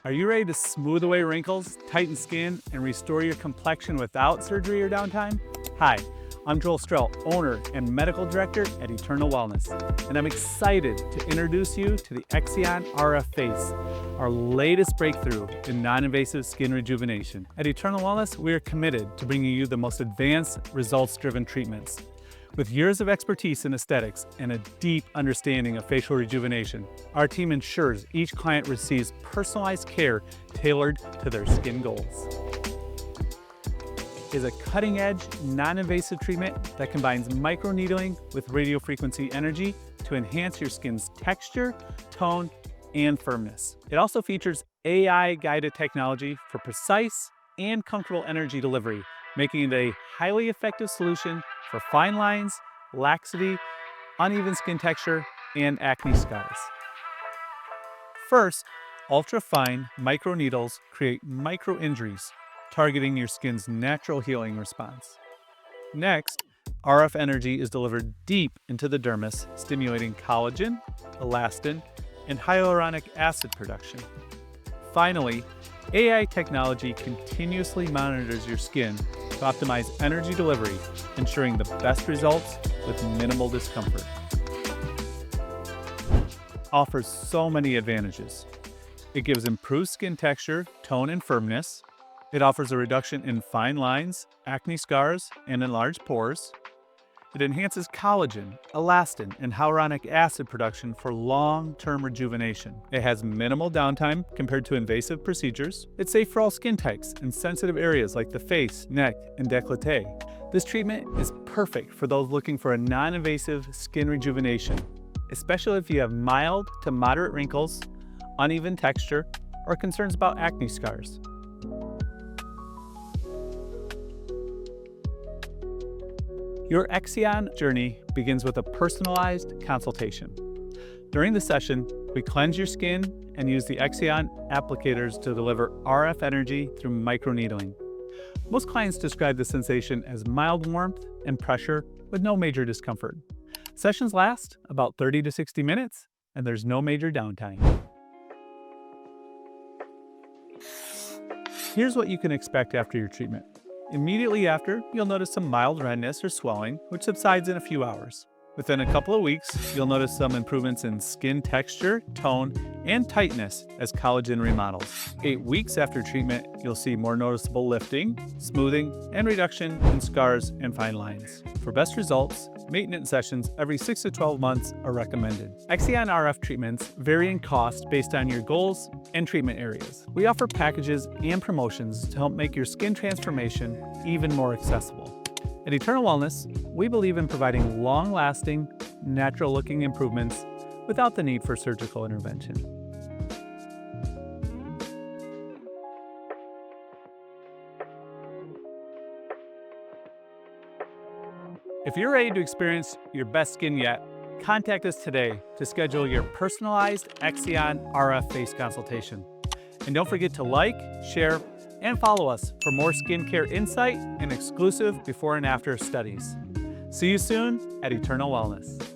Are you ready to smooth away wrinkles, tighten skin, and restore your complexion without surgery or downtime? Hi, I'm Strehl, owner and medical director at Eternal Wellness, and I'm excited to introduce you to the Exion RF Face, our latest breakthrough in non-invasive skin rejuvenation. At Eternal Wellness, we are committed to bringing you the most advanced, results-driven treatments. With years of expertise in aesthetics and a deep understanding of facial rejuvenation, our team ensures each client receives personalized care tailored to their skin goals. Is a cutting-edge, non-invasive treatment that combines microneedling with radiofrequency energy to enhance your skin's texture, tone, and firmness. It also features AI-guided technology for precise and comfortable energy delivery, making it a highly effective solution for fine lines, laxity, uneven skin texture, and acne scars. First, ultra-fine microneedles create micro-injuries, targeting your skin's natural healing response. Next, RF energy is delivered deep into the dermis, stimulating collagen, elastin, and hyaluronic acid production. Finally, AI technology continuously monitors your skin to optimize energy delivery, ensuring the best results with minimal discomfort. Offers so many advantages. It gives improved skin texture, tone, and firmness. It offers a reduction in fine lines, acne scars, and enlarged pores. It enhances collagen, elastin, and hyaluronic acid production for long-term rejuvenation. It has minimal downtime compared to invasive procedures. It's safe for all skin types and sensitive areas like the face, neck, and décolleté. This treatment is perfect for those looking for a non-invasive skin rejuvenation, especially if you have mild to moderate wrinkles, uneven texture, or concerns about acne scars. Your Exion journey begins with a personalized consultation. During the session, we cleanse your skin and use the Exion applicators to deliver RF energy through microneedling. Most clients describe the sensation as mild warmth and pressure with no major discomfort. Sessions last about 30 to 60 minutes, and there's no major downtime. Here's what you can expect after your treatment. Immediately after, you'll notice some mild redness or swelling, which subsides in a few hours. Within a couple of weeks, you'll notice some improvements in skin texture, tone, and tightness as collagen remodels. 8 weeks after treatment, you'll see more noticeable lifting, smoothing, and reduction in scars and fine lines. For best results, maintenance sessions every 6 to 12 months are recommended. Exion RF treatments vary in cost based on your goals and treatment areas. We offer packages and promotions to help make your skin transformation even more accessible. At Eternal Wellness, we believe in providing long-lasting, natural-looking improvements without the need for surgical intervention. If you're ready to experience your best skin yet, contact us today to schedule your personalized Exion RF face consultation. And don't forget to like, share, and follow us for more skincare insight and exclusive before and after studies. See you soon at Eternal Wellness.